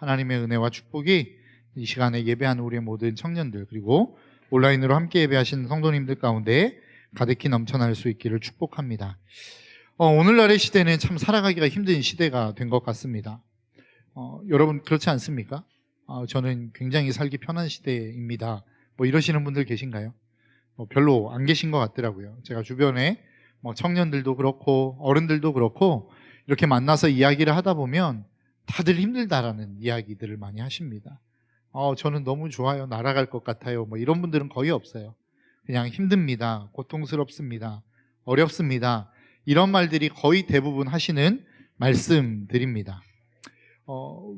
하나님의 은혜와 축복이 이 시간에 예배하는 우리의 모든 청년들, 그리고 온라인으로 함께 예배하신 성도님들 가운데 가득히 넘쳐날 수 있기를 축복합니다. 오늘날의 시대는 참 살아가기가 힘든 시대가 된 것 같습니다. 여러분 그렇지 않습니까? 저는 굉장히 살기 편한 시대입니다. 이러시는 분들 계신가요? 별로 안 계신 것 같더라고요. 제가 주변에 청년들도 그렇고 어른들도 그렇고 이렇게 만나서 이야기를 하다 보면 다들 힘들다라는 이야기들을 많이 하십니다. 저는 너무 좋아요, 날아갈 것 같아요, 이런 분들은 거의 없어요. 그냥 힘듭니다, 고통스럽습니다, 어렵습니다, 이런 말들이 거의 대부분 하시는 말씀들입니다.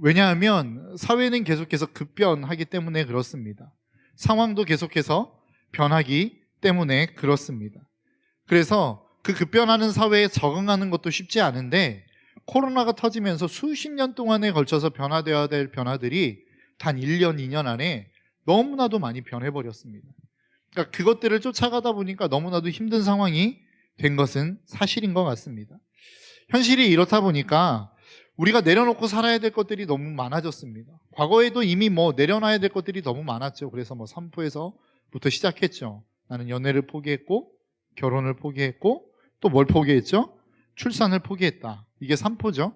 왜냐하면 사회는 계속해서 급변하기 때문에 그렇습니다. 상황도 계속해서 변하기 때문에 그렇습니다. 그래서 그 급변하는 사회에 적응하는 것도 쉽지 않은데, 코로나가 터지면서 수십 년 동안에 걸쳐서 변화되어야 될 변화들이 단 1년, 2년 안에 너무나도 많이 변해버렸습니다. 그러니까 그것들을 쫓아가다 보니까 너무나도 힘든 상황이 된 것은 사실인 것 같습니다. 현실이 이렇다 보니까 우리가 내려놓고 살아야 될 것들이 너무 많아졌습니다. 과거에도 이미 내려놔야 될 것들이 너무 많았죠. 그래서 산포에서부터 시작했죠. 나는 연애를 포기했고, 결혼을 포기했고, 또 뭘 포기했죠? 출산을 포기했다. 이게 3포죠.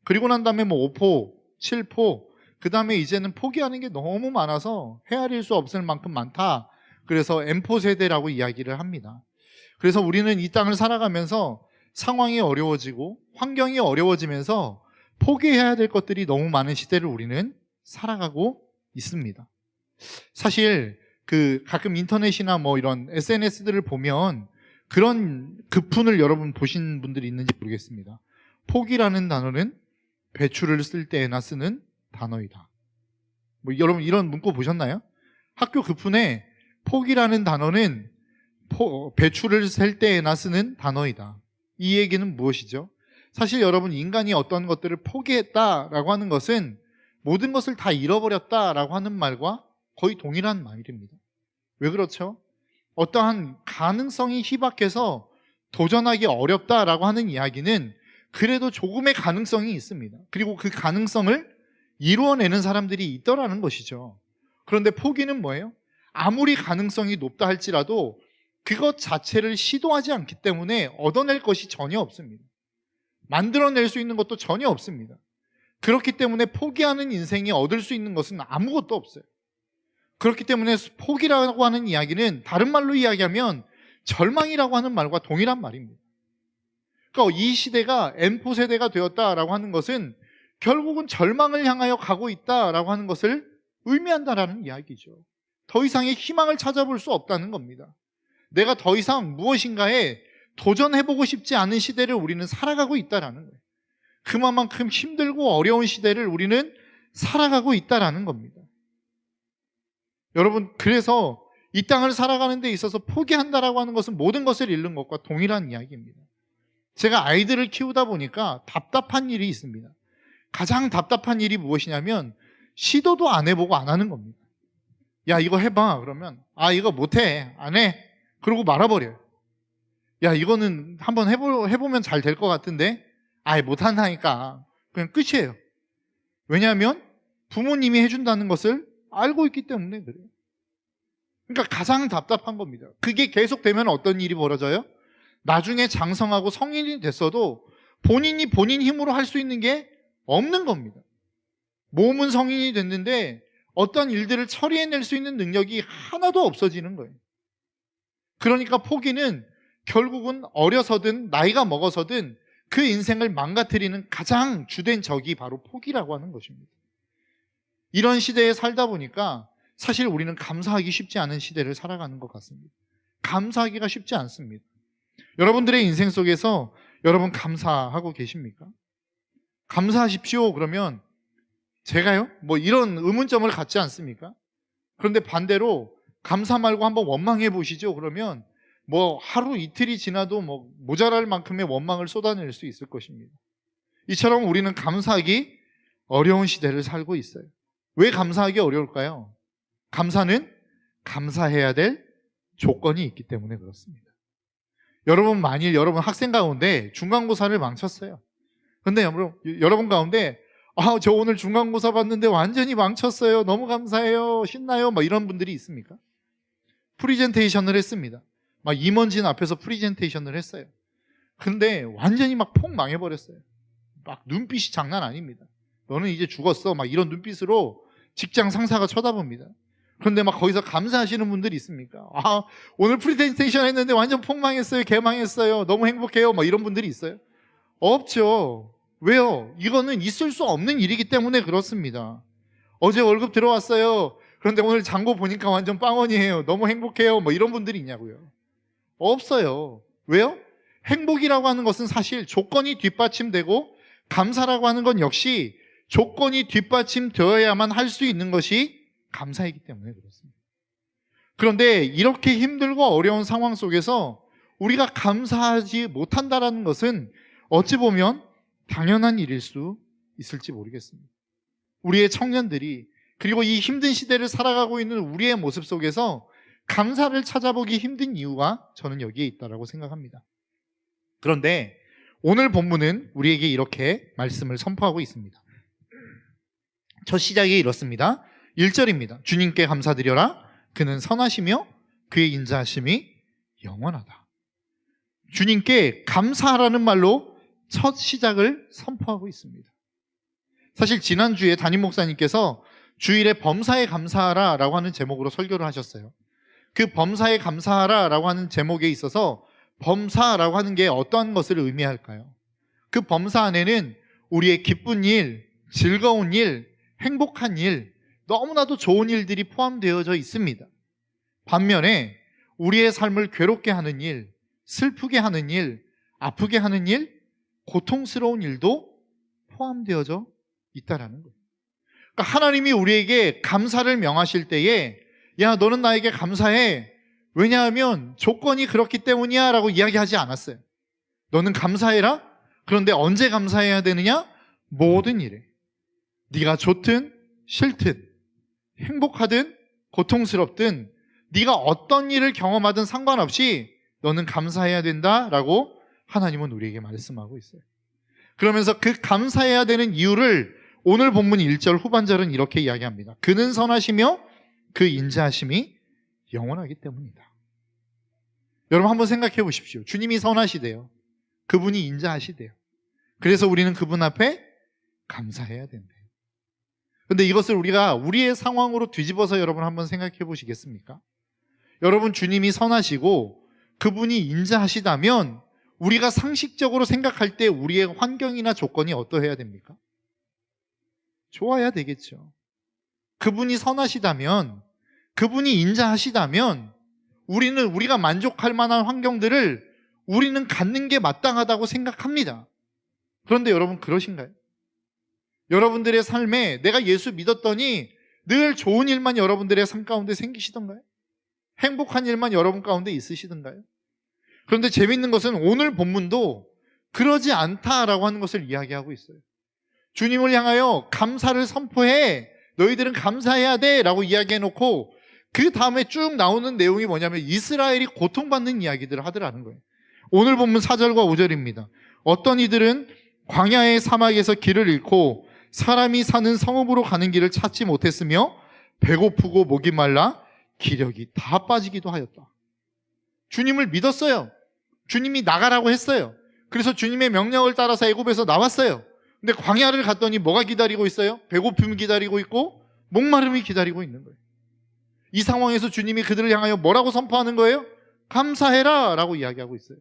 그리고 난 다음에 5포, 7포, 그 다음에 이제는 포기하는 게 너무 많아서 헤아릴 수 없을 만큼 많다. 그래서 M포 세대라고 이야기를 합니다. 그래서 우리는 이 땅을 살아가면서 상황이 어려워지고 환경이 어려워지면서 포기해야 될 것들이 너무 많은 시대를 우리는 살아가고 있습니다. 사실 가끔 인터넷이나 이런 SNS들을 보면 그런 급훈을 여러분 보신 분들이 있는지 모르겠습니다. 포기라는 단어는 배추를 쓸 때에나 쓰는 단어이다. 여러분 이런 문구 보셨나요? 학교 급훈에 포기라는 단어는 배추를 셀 때에나 쓰는 단어이다. 이 얘기는 무엇이죠? 사실 여러분, 인간이 어떤 것들을 포기했다라고 하는 것은 모든 것을 다 잃어버렸다라고 하는 말과 거의 동일한 말입니다. 왜 그렇죠? 어떠한 가능성이 희박해서 도전하기 어렵다라고 하는 이야기는 그래도 조금의 가능성이 있습니다. 그리고 그 가능성을 이루어내는 사람들이 있더라는 것이죠. 그런데 포기는 뭐예요? 아무리 가능성이 높다 할지라도 그것 자체를 시도하지 않기 때문에 얻어낼 것이 전혀 없습니다. 만들어낼 수 있는 것도 전혀 없습니다. 그렇기 때문에 포기하는 인생이 얻을 수 있는 것은 아무것도 없어요. 그렇기 때문에 포기라고 하는 이야기는 다른 말로 이야기하면 절망이라고 하는 말과 동일한 말입니다. 그러니까 이 시대가 M포 세대가 되었다라고 하는 것은 결국은 절망을 향하여 가고 있다라고 하는 것을 의미한다라는 이야기죠. 더 이상의 희망을 찾아볼 수 없다는 겁니다. 내가 더 이상 무엇인가에 도전해보고 싶지 않은 시대를 우리는 살아가고 있다라는 거예요. 그만큼 힘들고 어려운 시대를 우리는 살아가고 있다라는 겁니다. 여러분, 그래서 이 땅을 살아가는 데 있어서 포기한다라고 하는 것은 모든 것을 잃는 것과 동일한 이야기입니다. 제가 아이들을 키우다 보니까 답답한 일이 있습니다. 가장 답답한 일이 무엇이냐면 시도도 안 해보고 안 하는 겁니다. 야, 이거 해봐. 그러면 이거 못해, 안 해, 그러고 말아버려요. 야, 이거는 한번 해보면 잘 될 것 같은데 못한다니까. 그냥 끝이에요. 왜냐하면 부모님이 해준다는 것을 알고 있기 때문에 그래요. 그러니까 가장 답답한 겁니다. 그게 계속되면 어떤 일이 벌어져요? 나중에 장성하고 성인이 됐어도 본인이 본인 힘으로 할 수 있는 게 없는 겁니다. 몸은 성인이 됐는데 어떤 일들을 처리해낼 수 있는 능력이 하나도 없어지는 거예요. 그러니까 포기는 결국은 어려서든 나이가 먹어서든 그 인생을 망가뜨리는 가장 주된 적이 바로 포기라고 하는 것입니다. 이런 시대에 살다 보니까 사실 우리는 감사하기 쉽지 않은 시대를 살아가는 것 같습니다. 감사하기가 쉽지 않습니다. 여러분들의 인생 속에서 여러분 감사하고 계십니까? 감사하십시오 그러면 제가요? 이런 의문점을 갖지 않습니까? 그런데 반대로 감사 말고 한번 원망해 보시죠. 그러면 하루 이틀이 지나도 모자랄 만큼의 원망을 쏟아낼 수 있을 것입니다. 이처럼 우리는 감사하기 어려운 시대를 살고 있어요. 왜 감사하기 어려울까요? 감사는 감사해야 될 조건이 있기 때문에 그렇습니다. 만일 여러분 학생 가운데 중간고사를 망쳤어요. 근데 여러분 가운데 저 오늘 중간고사 봤는데 완전히 망쳤어요. 너무 감사해요. 신나요. 막 이런 분들이 있습니까? 프리젠테이션을 했습니다. 막 임원진 앞에서 프리젠테이션을 했어요. 근데 완전히 막 폭 망해버렸어요. 막 눈빛이 장난 아닙니다. 너는 이제 죽었어. 막 이런 눈빛으로 직장 상사가 쳐다봅니다. 그런데 막 거기서 감사하시는 분들이 있습니까? 오늘 프리젠테이션 했는데 완전 폭망했어요. 개망했어요. 너무 행복해요. 막 이런 분들이 있어요? 없죠. 왜요? 이거는 있을 수 없는 일이기 때문에 그렇습니다. 어제 월급 들어왔어요. 그런데 오늘 잔고 보니까 완전 빵원이에요. 너무 행복해요. 뭐 이런 분들이 있냐고요? 없어요. 왜요? 행복이라고 하는 것은 사실 조건이 뒷받침되고 감사라고 하는 건 역시 조건이 뒷받침되어야만 할 수 있는 것이 감사이기 때문에 그렇습니다. 그런데 이렇게 힘들고 어려운 상황 속에서 우리가 감사하지 못한다는 것은 어찌 보면 당연한 일일 수 있을지 모르겠습니다. 우리의 청년들이 그리고 이 힘든 시대를 살아가고 있는 우리의 모습 속에서 감사를 찾아보기 힘든 이유가 저는 여기에 있다고 생각합니다. 그런데 오늘 본문은 우리에게 이렇게 말씀을 선포하고 있습니다. 첫 시작이 이렇습니다. 1절입니다. 주님께 감사드려라. 그는 선하시며 그의 인자하심이 영원하다. 주님께 감사하라는 말로 첫 시작을 선포하고 있습니다. 사실 지난주에 담임 목사님께서 주일에 범사에 감사하라 라고 하는 제목으로 설교를 하셨어요. 그 범사에 감사하라 라고 하는 제목에 있어서 범사라고 하는 게 어떠한 것을 의미할까요? 그 범사 안에는 우리의 기쁜 일, 즐거운 일, 행복한 일, 너무나도 좋은 일들이 포함되어져 있습니다. 반면에 우리의 삶을 괴롭게 하는 일, 슬프게 하는 일, 아프게 하는 일, 고통스러운 일도 포함되어져 있다라는 거예요. 그러니까 하나님이 우리에게 감사를 명하실 때에 야, 너는 나에게 감사해. 왜냐하면 조건이 그렇기 때문이야 라고 이야기하지 않았어요. 너는 감사해라? 그런데 언제 감사해야 되느냐? 모든 일에. 네가 좋든 싫든 행복하든 고통스럽든 네가 어떤 일을 경험하든 상관없이 너는 감사해야 된다라고 하나님은 우리에게 말씀하고 있어요. 그러면서 그 감사해야 되는 이유를 오늘 본문 1절 후반절은 이렇게 이야기합니다. 그는 선하시며 그 인자하심이 영원하기 때문이다. 여러분 한번 생각해 보십시오. 주님이 선하시대요. 그분이 인자하시대요. 그래서 우리는 그분 앞에 감사해야 된대요. 그런데 이것을 우리가 우리의 상황으로 뒤집어서 여러분 한번 생각해 보시겠습니까? 여러분 주님이 선하시고 그분이 인자하시다면 우리가 상식적으로 생각할 때 우리의 환경이나 조건이 어떠해야 됩니까? 좋아야 되겠죠. 그분이 선하시다면, 그분이 인자하시다면 우리가 만족할 만한 환경들을 우리는 갖는 게 마땅하다고 생각합니다. 그런데 여러분 그러신가요? 여러분들의 삶에 내가 예수 믿었더니 늘 좋은 일만 여러분들의 삶 가운데 생기시던가요? 행복한 일만 여러분 가운데 있으시던가요? 그런데 재밌는 것은 오늘 본문도 그러지 않다라고 하는 것을 이야기하고 있어요. 주님을 향하여 감사를 선포해, 너희들은 감사해야 돼 라고 이야기해놓고 그 다음에 쭉 나오는 내용이 뭐냐면 이스라엘이 고통받는 이야기들을 하더라는 거예요. 오늘 본문 4절과 5절입니다. 어떤 이들은 광야의 사막에서 길을 잃고 사람이 사는 성읍으로 가는 길을 찾지 못했으며 배고프고 목이 말라 기력이 다 빠지기도 하였다. 주님을 믿었어요. 주님이 나가라고 했어요. 그래서 주님의 명령을 따라서 애굽에서 나왔어요. 근데 광야를 갔더니 뭐가 기다리고 있어요? 배고픔이 기다리고 있고 목마름이 기다리고 있는 거예요. 이 상황에서 주님이 그들을 향하여 뭐라고 선포하는 거예요? 감사해라 라고 이야기하고 있어요.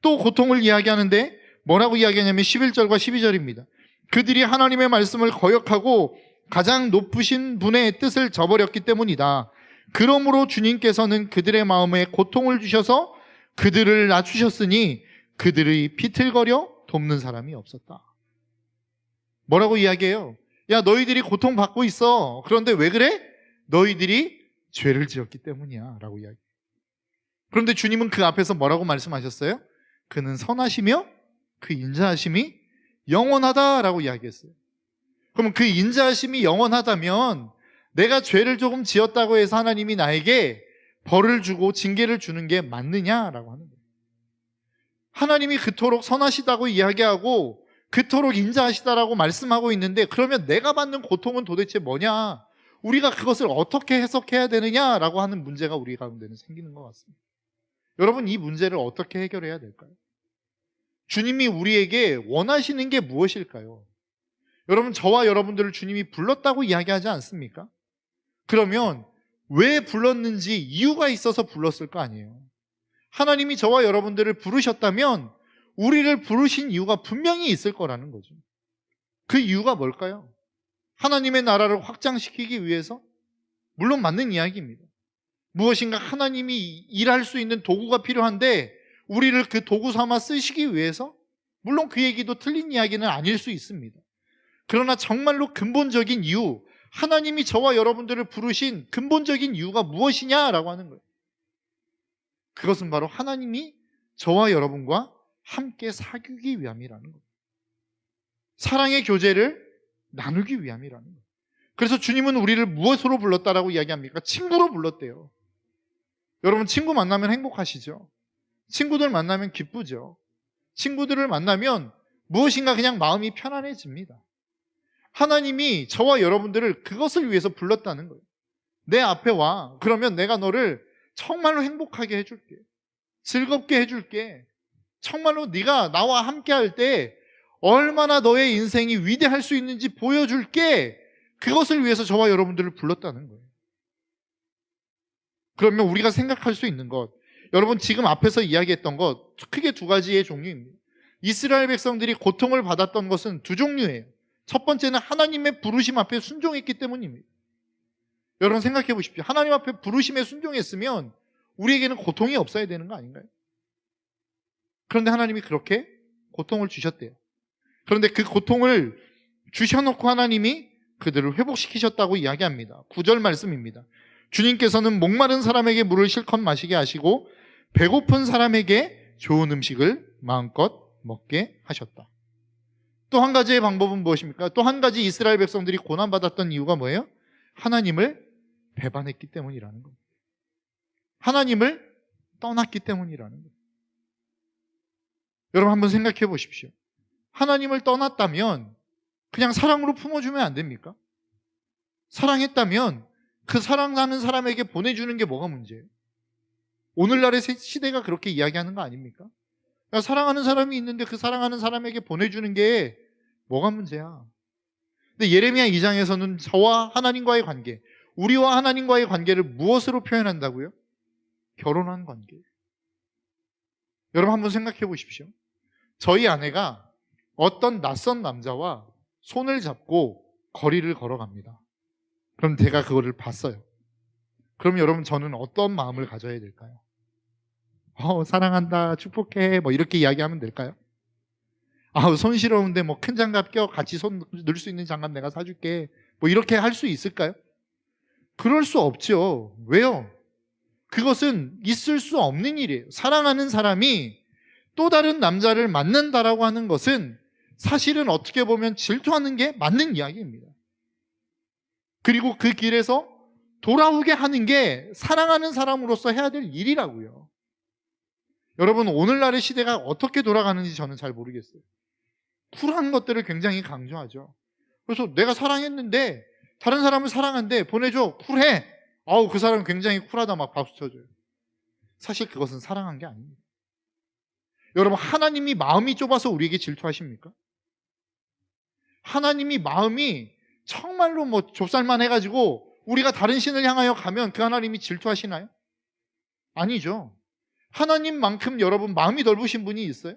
또 고통을 이야기하는데 뭐라고 이야기하냐면 11절과 12절입니다. 그들이 하나님의 말씀을 거역하고 가장 높으신 분의 뜻을 저버렸기 때문이다. 그러므로 주님께서는 그들의 마음에 고통을 주셔서 그들을 낮추셨으니 그들의 비틀거려 돕는 사람이 없었다. 뭐라고 이야기해요? 야, 너희들이 고통받고 있어. 그런데 왜 그래? 너희들이 죄를 지었기 때문이야 라고 이야기해요. 그런데 주님은 그 앞에서 뭐라고 말씀하셨어요? 그는 선하시며 그 인자하심이 영원하다라고 이야기했어요. 그럼 그 인자하심이 영원하다면 내가 죄를 조금 지었다고 해서 하나님이 나에게 벌을 주고 징계를 주는 게 맞느냐라고 하는 거예요. 하나님이 그토록 선하시다고 이야기하고 그토록 인자하시다라고 말씀하고 있는데, 그러면 내가 받는 고통은 도대체 뭐냐? 우리가 그것을 어떻게 해석해야 되느냐라고 하는 문제가 우리 가운데는 생기는 것 같습니다. 여러분, 이 문제를 어떻게 해결해야 될까요? 주님이 우리에게 원하시는 게 무엇일까요? 여러분, 저와 여러분들을 주님이 불렀다고 이야기하지 않습니까? 그러면 왜 불렀는지 이유가 있어서 불렀을 거 아니에요. 하나님이 저와 여러분들을 부르셨다면 우리를 부르신 이유가 분명히 있을 거라는 거죠. 그 이유가 뭘까요? 하나님의 나라를 확장시키기 위해서? 물론 맞는 이야기입니다. 무엇인가 하나님이 일할 수 있는 도구가 필요한데 우리를 그 도구 삼아 쓰시기 위해서? 물론 그 얘기도 틀린 이야기는 아닐 수 있습니다. 그러나 정말로 근본적인 이유, 하나님이 저와 여러분들을 부르신 근본적인 이유가 무엇이냐라고 하는 거예요. 그것은 바로 하나님이 저와 여러분과 함께 사귀기 위함이라는 거예요. 사랑의 교제를 나누기 위함이라는 거예요. 그래서 주님은 우리를 무엇으로 불렀다라고 이야기합니까? 친구로 불렀대요. 여러분, 친구 만나면 행복하시죠? 친구들 만나면 기쁘죠? 친구들을 만나면 무엇인가 그냥 마음이 편안해집니다. 하나님이 저와 여러분들을 그것을 위해서 불렀다는 거예요. 내 앞에 와. 그러면 내가 너를 정말로 행복하게 해줄게. 즐겁게 해줄게. 정말로 네가 나와 함께 할 때 얼마나 너의 인생이 위대할 수 있는지 보여줄게. 그것을 위해서 저와 여러분들을 불렀다는 거예요. 그러면 우리가 생각할 수 있는 것, 여러분 지금 앞에서 이야기했던 것 크게 두 가지의 종류입니다. 이스라엘 백성들이 고통을 받았던 것은 두 종류예요. 첫 번째는 하나님의 부르심 앞에 순종했기 때문입니다. 여러분 생각해 보십시오. 하나님 앞에 부르심에 순종했으면 우리에게는 고통이 없어야 되는 거 아닌가요? 그런데 하나님이 그렇게 고통을 주셨대요. 그런데 그 고통을 주셔놓고 하나님이 그들을 회복시키셨다고 이야기합니다. 9절 말씀입니다. 주님께서는 목마른 사람에게 물을 실컷 마시게 하시고 배고픈 사람에게 좋은 음식을 마음껏 먹게 하셨다. 또 한 가지의 방법은 무엇입니까? 또 한 가지 이스라엘 백성들이 고난받았던 이유가 뭐예요? 하나님을 배반했기 때문이라는 겁니다. 하나님을 떠났기 때문이라는 겁니다. 여러분 한번 생각해 보십시오. 하나님을 떠났다면 그냥 사랑으로 품어주면 안 됩니까? 사랑했다면 그 사랑하는 사람에게 보내주는 게 뭐가 문제예요? 오늘날의 시대가 그렇게 이야기하는 거 아닙니까? 사랑하는 사람이 있는데 그 사랑하는 사람에게 보내주는 게 뭐가 문제야? 근데 예레미야 2장에서는 저와 하나님과의 관계, 우리와 하나님과의 관계를 무엇으로 표현한다고요? 결혼한 관계. 여러분 한번 생각해 보십시오. 저희 아내가 어떤 낯선 남자와 손을 잡고 거리를 걸어갑니다. 그럼 제가 그거를 봤어요. 그럼 여러분 저는 어떤 마음을 가져야 될까요? 사랑한다, 축복해, 뭐 이렇게 이야기하면 될까요? 손 시려운데 뭐 큰 장갑 껴, 같이 손 넣을 수 있는 장갑 내가 사줄게, 뭐 이렇게 할 수 있을까요? 그럴 수 없죠. 왜요? 그것은 있을 수 없는 일이에요. 사랑하는 사람이 또 다른 남자를 만난다라고 하는 것은 사실은 어떻게 보면 질투하는 게 맞는 이야기입니다. 그리고 그 길에서 돌아오게 하는 게 사랑하는 사람으로서 해야 될 일이라고요. 여러분 오늘날의 시대가 어떻게 돌아가는지 저는 잘 모르겠어요. 쿨한 것들을 굉장히 강조하죠. 그래서 내가 사랑했는데 다른 사람을 사랑한데 보내줘, 쿨해. 그 사람 굉장히 쿨하다 막 박수 쳐줘요. 사실 그것은 사랑한 게 아닙니다. 여러분 하나님이 마음이 좁아서 우리에게 질투하십니까? 하나님이 마음이 정말로 뭐 좁쌀만 해가지고 우리가 다른 신을 향하여 가면 그 하나님이 질투하시나요? 아니죠. 하나님만큼 여러분 마음이 넓으신 분이 있어요?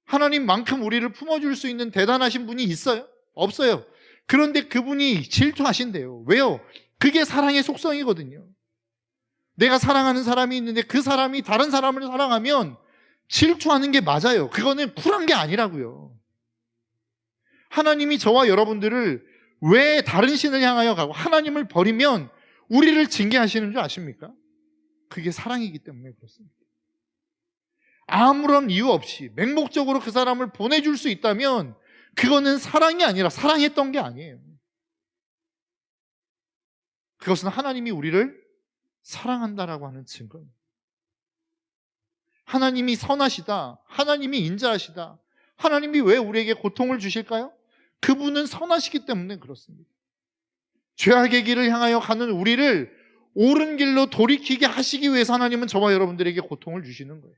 하나님만큼 우리를 품어줄 수 있는 대단하신 분이 있어요? 없어요. 그런데 그분이 질투하신대요. 왜요? 그게 사랑의 속성이거든요. 내가 사랑하는 사람이 있는데 그 사람이 다른 사람을 사랑하면 질투하는 게 맞아요. 그거는 쿨한 게 아니라고요. 하나님이 저와 여러분들을 왜 다른 신을 향하여 가고 하나님을 버리면 우리를 징계하시는 줄 아십니까? 그게 사랑이기 때문에 그렇습니다. 아무런 이유 없이 맹목적으로 그 사람을 보내줄 수 있다면 그거는 사랑이 아니라 사랑했던 게 아니에요. 그것은 하나님이 우리를 사랑한다라고 하는 증거입니다. 하나님이 선하시다, 하나님이 인자하시다, 하나님이 왜 우리에게 고통을 주실까요? 그분은 선하시기 때문에 그렇습니다. 죄악의 길을 향하여 가는 우리를 옳은 길로 돌이키게 하시기 위해서 하나님은 저와 여러분들에게 고통을 주시는 거예요.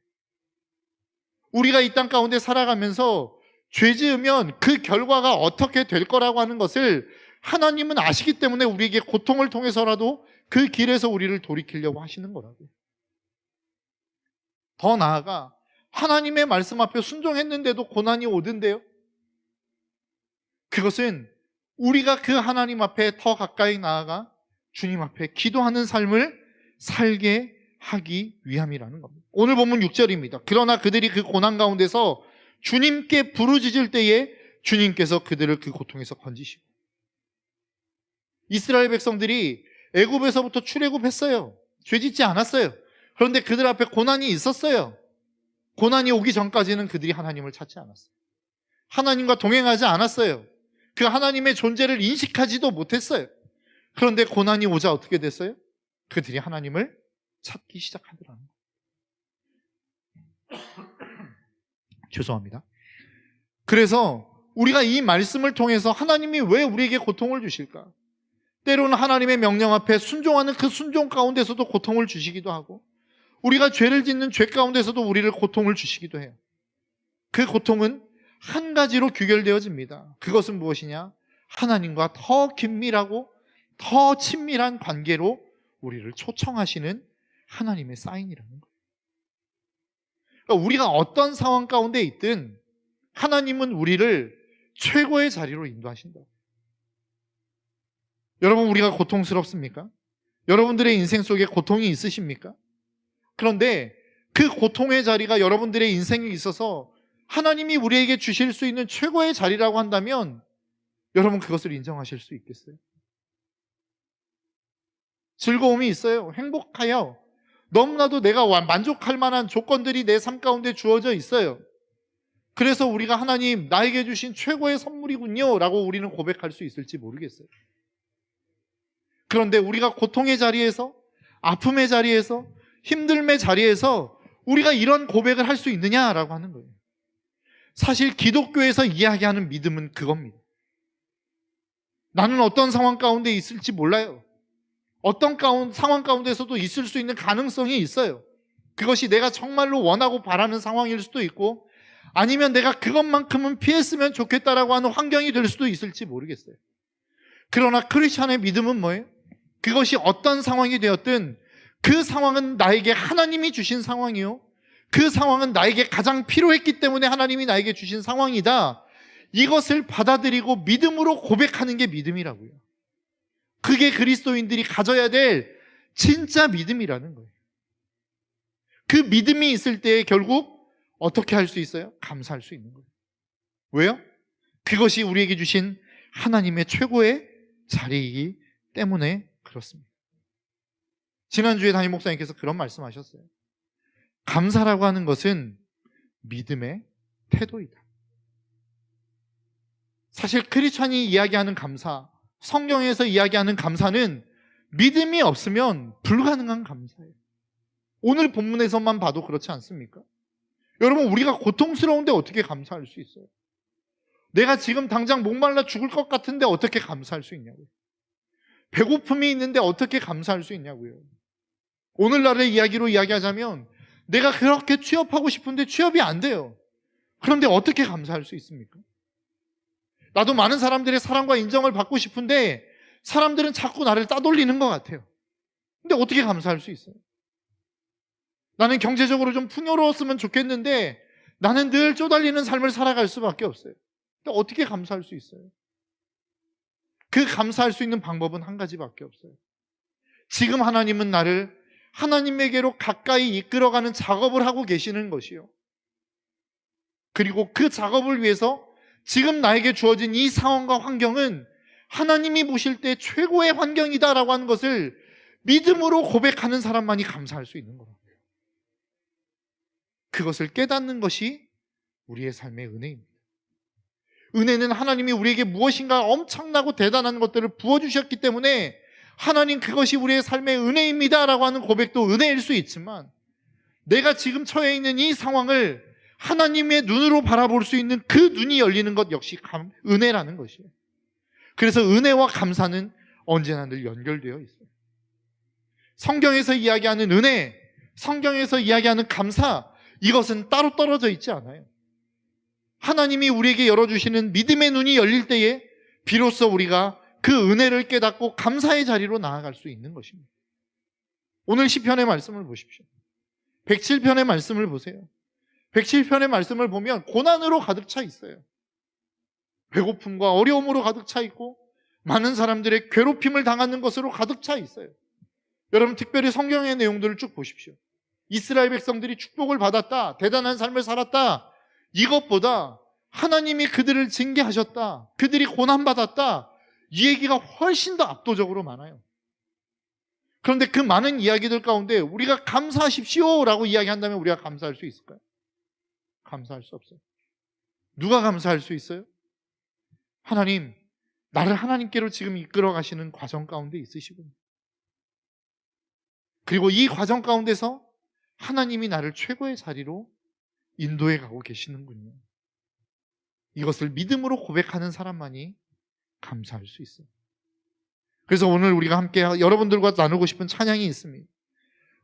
우리가 이 땅 가운데 살아가면서 죄 지으면 그 결과가 어떻게 될 거라고 하는 것을 하나님은 아시기 때문에 우리에게 고통을 통해서라도 그 길에서 우리를 돌이키려고 하시는 거라고요. 더 나아가 하나님의 말씀 앞에 순종했는데도 고난이 오던데요. 그것은 우리가 그 하나님 앞에 더 가까이 나아가 주님 앞에 기도하는 삶을 살게 하기 위함이라는 겁니다. 오늘 본문 6절입니다. 그러나 그들이 그 고난 가운데서 주님께 부르짖을 때에 주님께서 그들을 그 고통에서 건지시고, 이스라엘 백성들이 애굽에서부터 출애굽했어요. 죄짓지 않았어요. 그런데 그들 앞에 고난이 있었어요. 고난이 오기 전까지는 그들이 하나님을 찾지 않았어요. 하나님과 동행하지 않았어요. 그 하나님의 존재를 인식하지도 못했어요. 그런데 고난이 오자 어떻게 됐어요? 그들이 하나님을 찾기 시작하더라는 거예요. 죄송합니다. 그래서 우리가 이 말씀을 통해서 하나님이 왜 우리에게 고통을 주실까? 때로는 하나님의 명령 앞에 순종하는 그 순종 가운데서도 고통을 주시기도 하고, 우리가 죄를 짓는 죄 가운데서도 우리를 고통을 주시기도 해요. 그 고통은 한 가지로 규결되어집니다. 그것은 무엇이냐? 하나님과 더 긴밀하고 더 친밀한 관계로 우리를 초청하시는 하나님의 사인이라는 거예요. 그러니까 우리가 어떤 상황 가운데 있든 하나님은 우리를 최고의 자리로 인도하신다. 여러분, 우리가 고통스럽습니까? 여러분들의 인생 속에 고통이 있으십니까? 그런데 그 고통의 자리가 여러분들의 인생에 있어서 하나님이 우리에게 주실 수 있는 최고의 자리라고 한다면 여러분 그것을 인정하실 수 있겠어요? 즐거움이 있어요. 행복해요. 너무나도 내가 만족할 만한 조건들이 내 삶 가운데 주어져 있어요. 그래서 우리가 하나님 나에게 주신 최고의 선물이군요 라고 우리는 고백할 수 있을지 모르겠어요. 그런데 우리가 고통의 자리에서, 아픔의 자리에서, 힘듦의 자리에서 우리가 이런 고백을 할 수 있느냐라고 하는 거예요. 사실 기독교에서 이야기하는 믿음은 그겁니다. 나는 어떤 상황 가운데 있을지 몰라요. 어떤 상황 가운데서도 있을 수 있는 가능성이 있어요. 그것이 내가 정말로 원하고 바라는 상황일 수도 있고, 아니면 내가 그것만큼은 피했으면 좋겠다라고 하는 환경이 될 수도 있을지 모르겠어요. 그러나 크리스찬의 믿음은 뭐예요? 그것이 어떤 상황이 되었든 그 상황은 나에게 하나님이 주신 상황이요, 그 상황은 나에게 가장 필요했기 때문에 하나님이 나에게 주신 상황이다. 이것을 받아들이고 믿음으로 고백하는 게 믿음이라고요. 그게 그리스도인들이 가져야 될 진짜 믿음이라는 거예요. 그 믿음이 있을 때 결국 어떻게 할 수 있어요? 감사할 수 있는 거예요. 왜요? 그것이 우리에게 주신 하나님의 최고의 자리이기 때문에 그렇습니다. 지난주에 담임 목사님께서 그런 말씀하셨어요. 감사라고 하는 것은 믿음의 태도이다. 사실 크리스찬이 이야기하는 감사, 성경에서 이야기하는 감사는 믿음이 없으면 불가능한 감사예요. 오늘 본문에서만 봐도 그렇지 않습니까? 여러분, 우리가 고통스러운데 어떻게 감사할 수 있어요? 내가 지금 당장 목말라 죽을 것 같은데 어떻게 감사할 수 있냐고요? 배고픔이 있는데 어떻게 감사할 수 있냐고요? 오늘날의 이야기로 이야기하자면 내가 그렇게 취업하고 싶은데 취업이 안 돼요. 그런데 어떻게 감사할 수 있습니까? 나도 많은 사람들의 사랑과 인정을 받고 싶은데 사람들은 자꾸 나를 따돌리는 것 같아요. 근데 어떻게 감사할 수 있어요? 나는 경제적으로 좀 풍요로웠으면 좋겠는데 나는 늘 쪼달리는 삶을 살아갈 수밖에 없어요. 근데 어떻게 감사할 수 있어요? 그 감사할 수 있는 방법은 한 가지밖에 없어요. 지금 하나님은 나를 하나님에게로 가까이 이끌어가는 작업을 하고 계시는 것이요, 그리고 그 작업을 위해서 지금 나에게 주어진 이 상황과 환경은 하나님이 보실 때 최고의 환경이다라고 하는 것을 믿음으로 고백하는 사람만이 감사할 수 있는 거예요. 그것을 깨닫는 것이 우리의 삶의 은혜입니다. 은혜는 하나님이 우리에게 무엇인가 엄청나고 대단한 것들을 부어주셨기 때문에 하나님 그것이 우리의 삶의 은혜입니다 라고 하는 고백도 은혜일 수 있지만, 내가 지금 처해 있는 이 상황을 하나님의 눈으로 바라볼 수 있는 그 눈이 열리는 것 역시 은혜라는 것이에요. 그래서 은혜와 감사는 언제나 늘 연결되어 있어요. 성경에서 이야기하는 은혜, 성경에서 이야기하는 감사, 이것은 따로 떨어져 있지 않아요. 하나님이 우리에게 열어주시는 믿음의 눈이 열릴 때에 비로소 우리가 그 은혜를 깨닫고 감사의 자리로 나아갈 수 있는 것입니다. 오늘 시편의 말씀을 보십시오. 107편의 말씀을 보세요. 107편의 말씀을 보면 고난으로 가득 차 있어요. 배고픔과 어려움으로 가득 차 있고 많은 사람들의 괴롭힘을 당하는 것으로 가득 차 있어요. 여러분 특별히 성경의 내용들을 쭉 보십시오. 이스라엘 백성들이 축복을 받았다, 대단한 삶을 살았다, 이것보다 하나님이 그들을 징계하셨다, 그들이 고난받았다, 이 얘기가 훨씬 더 압도적으로 많아요. 그런데 그 많은 이야기들 가운데 우리가 감사하십시오 라고 이야기한다면 우리가 감사할 수 있을까요? 감사할 수 없어요. 누가 감사할 수 있어요? 하나님, 나를 하나님께로 지금 이끌어 가시는 과정 가운데 있으시군요. 그리고 이 과정 가운데서 하나님이 나를 최고의 자리로 인도해 가고 계시는군요. 이것을 믿음으로 고백하는 사람만이 감사할 수 있어요. 그래서 오늘 우리가 함께 여러분들과 나누고 싶은 찬양이 있습니다.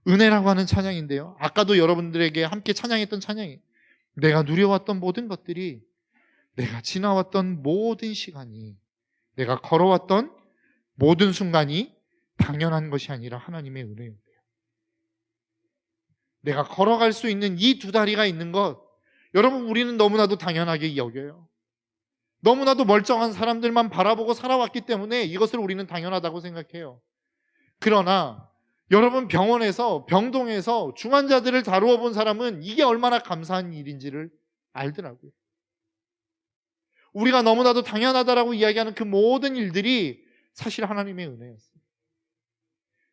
은혜라고 하는 찬양인데요, 아까도 여러분들에게 함께 찬양했던 찬양이, 내가 누려왔던 모든 것들이, 내가 지나왔던 모든 시간이, 내가 걸어왔던 모든 순간이 당연한 것이 아니라 하나님의 은혜입니다. 내가 걸어갈 수 있는 이 두 다리가 있는 것, 여러분 우리는 너무나도 당연하게 여겨요. 너무나도 멀쩡한 사람들만 바라보고 살아왔기 때문에 이것을 우리는 당연하다고 생각해요. 그러나 여러분 병원에서, 병동에서 중환자들을 다루어 본 사람은 이게 얼마나 감사한 일인지를 알더라고요. 우리가 너무나도 당연하다라고 이야기하는 그 모든 일들이 사실 하나님의 은혜였어요.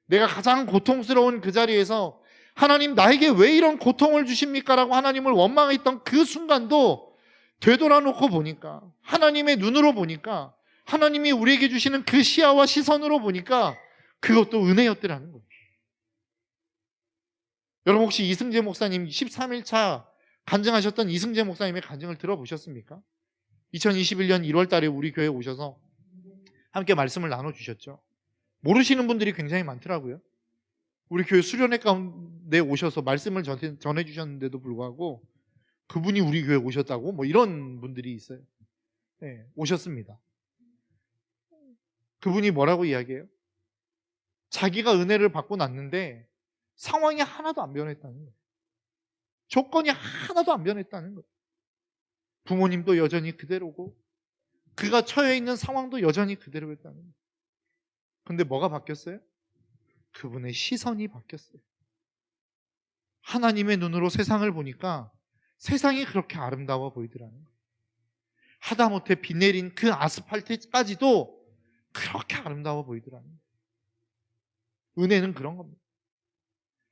내가 가장 고통스러운 그 자리에서 하나님 나에게 왜 이런 고통을 주십니까? 라고 하나님을 원망했던 그 순간도 되돌아놓고 보니까, 하나님의 눈으로 보니까, 하나님이 우리에게 주시는 그 시야와 시선으로 보니까 그것도 은혜였더라는 거예요. 여러분 혹시 이승재 목사님 13일차 간증하셨던 이승재 목사님의 간증을 들어보셨습니까? 2021년 1월 달에 우리 교회에 오셔서 함께 말씀을 나눠주셨죠. 모르시는 분들이 굉장히 많더라고요. 우리 교회 수련회 가운데 오셔서 말씀을 전해주셨는데도 불구하고 그분이 우리 교회에 오셨다고 뭐 이런 분들이 있어요. 네, 오셨습니다. 그분이 뭐라고 이야기해요? 자기가 은혜를 받고 났는데 상황이 하나도 안 변했다는 거예요. 조건이 하나도 안 변했다는 거예요. 부모님도 여전히 그대로고 그가 처해 있는 상황도 여전히 그대로였다는 거예요. 근데 뭐가 바뀌었어요? 그분의 시선이 바뀌었어요. 하나님의 눈으로 세상을 보니까 세상이 그렇게 아름다워 보이더라는 거예요. 하다못해 비 내린 그 아스팔트까지도 그렇게 아름다워 보이더라는 거예요. 은혜는 그런 겁니다.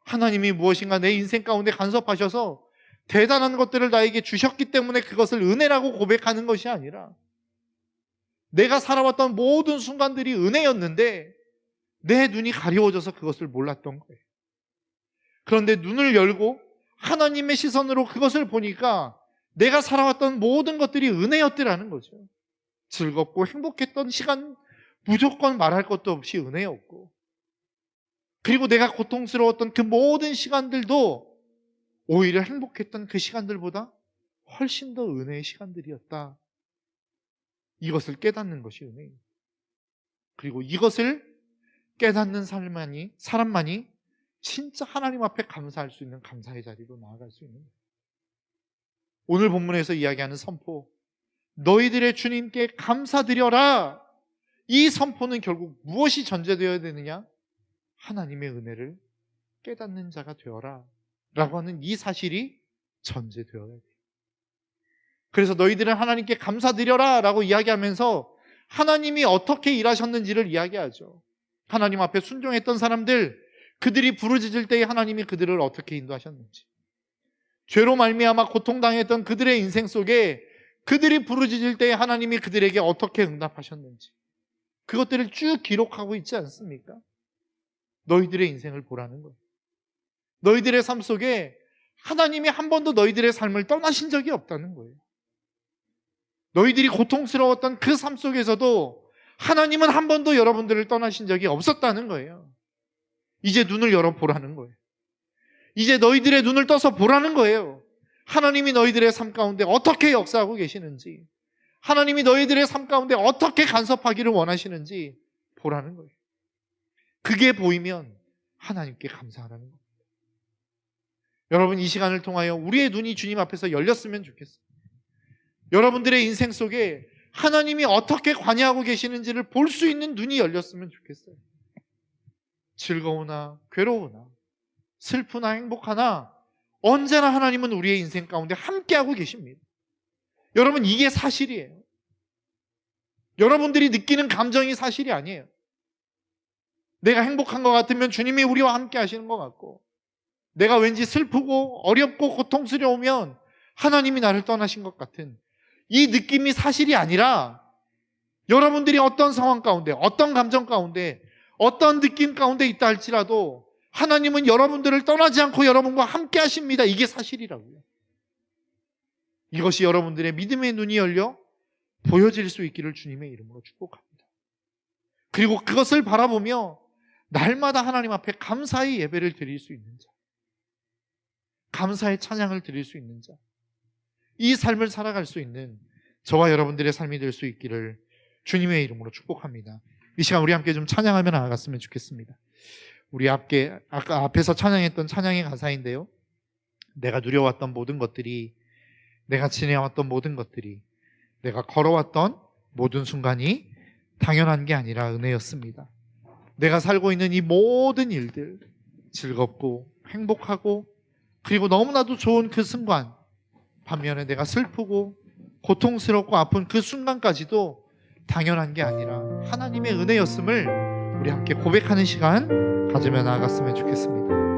하나님이 무엇인가 내 인생 가운데 간섭하셔서 대단한 것들을 나에게 주셨기 때문에 그것을 은혜라고 고백하는 것이 아니라, 내가 살아왔던 모든 순간들이 은혜였는데 내 눈이 가려워져서 그것을 몰랐던 거예요. 그런데 눈을 열고 하나님의 시선으로 그것을 보니까 내가 살아왔던 모든 것들이 은혜였더라는 거죠. 즐겁고 행복했던 시간 무조건 말할 것도 없이 은혜였고, 그리고 내가 고통스러웠던 그 모든 시간들도 오히려 행복했던 그 시간들보다 훨씬 더 은혜의 시간들이었다. 이것을 깨닫는 것이 은혜입니다. 그리고 이것을 깨닫는 사람만이 진짜 하나님 앞에 감사할 수 있는 감사의 자리로 나아갈 수 있는 거예요. 오늘 본문에서 이야기하는 선포, 너희들의 주님께 감사드려라. 이 선포는 결국 무엇이 전제되어야 되느냐? 하나님의 은혜를 깨닫는 자가 되어라 라고 하는 이 사실이 전제되어야 돼요. 그래서 너희들은 하나님께 감사드려라 라고 이야기하면서 하나님이 어떻게 일하셨는지를 이야기하죠. 하나님 앞에 순종했던 사람들, 그들이 부르짖을 때에 하나님이 그들을 어떻게 인도하셨는지, 죄로 말미암아 고통당했던 그들의 인생 속에 그들이 부르짖을 때에 하나님이 그들에게 어떻게 응답하셨는지, 그것들을 쭉 기록하고 있지 않습니까? 너희들의 인생을 보라는 거예요. 너희들의 삶 속에 하나님이 한 번도 너희들의 삶을 떠나신 적이 없다는 거예요. 너희들이 고통스러웠던 그 삶 속에서도 하나님은 한 번도 여러분들을 떠나신 적이 없었다는 거예요. 이제 눈을 열어보라는 거예요. 이제 너희들의 눈을 떠서 보라는 거예요. 하나님이 너희들의 삶 가운데 어떻게 역사하고 계시는지, 하나님이 너희들의 삶 가운데 어떻게 간섭하기를 원하시는지 보라는 거예요. 그게 보이면 하나님께 감사하라는 겁니다. 여러분, 이 시간을 통하여 우리의 눈이 주님 앞에서 열렸으면 좋겠어요. 여러분들의 인생 속에 하나님이 어떻게 관여하고 계시는지를 볼 수 있는 눈이 열렸으면 좋겠어요. 즐거우나 괴로우나 슬프나 행복하나 언제나 하나님은 우리의 인생 가운데 함께하고 계십니다. 여러분, 이게 사실이에요. 여러분들이 느끼는 감정이 사실이 아니에요. 내가 행복한 것 같으면 주님이 우리와 함께 하시는 것 같고, 내가 왠지 슬프고 어렵고 고통스러우면 하나님이 나를 떠나신 것 같은 이 느낌이 사실이 아니라, 여러분들이 어떤 상황 가운데, 어떤 감정 가운데, 어떤 느낌 가운데 있다 할지라도 하나님은 여러분들을 떠나지 않고 여러분과 함께 하십니다. 이게 사실이라고요. 이것이 여러분들의 믿음의 눈이 열려 보여질 수 있기를 주님의 이름으로 축복합니다. 그리고 그것을 바라보며 날마다 하나님 앞에 감사의 예배를 드릴 수 있는 자, 감사의 찬양을 드릴 수 있는 자, 이 삶을 살아갈 수 있는 저와 여러분들의 삶이 될 수 있기를 주님의 이름으로 축복합니다. 이 시간 우리 함께 좀 찬양하며 나아갔으면 좋겠습니다. 우리 아까 앞에서 찬양했던 찬양의 가사인데요, 내가 누려왔던 모든 것들이, 내가 지내왔던 모든 것들이, 내가 걸어왔던 모든 순간이 당연한 게 아니라 은혜였습니다. 내가 살고 있는 이 모든 일들, 즐겁고 행복하고 그리고 너무나도 좋은 그 순간, 반면에 내가 슬프고 고통스럽고 아픈 그 순간까지도 당연한 게 아니라 하나님의 은혜였음을 우리 함께 고백하는 시간 가지며 나아갔으면 좋겠습니다.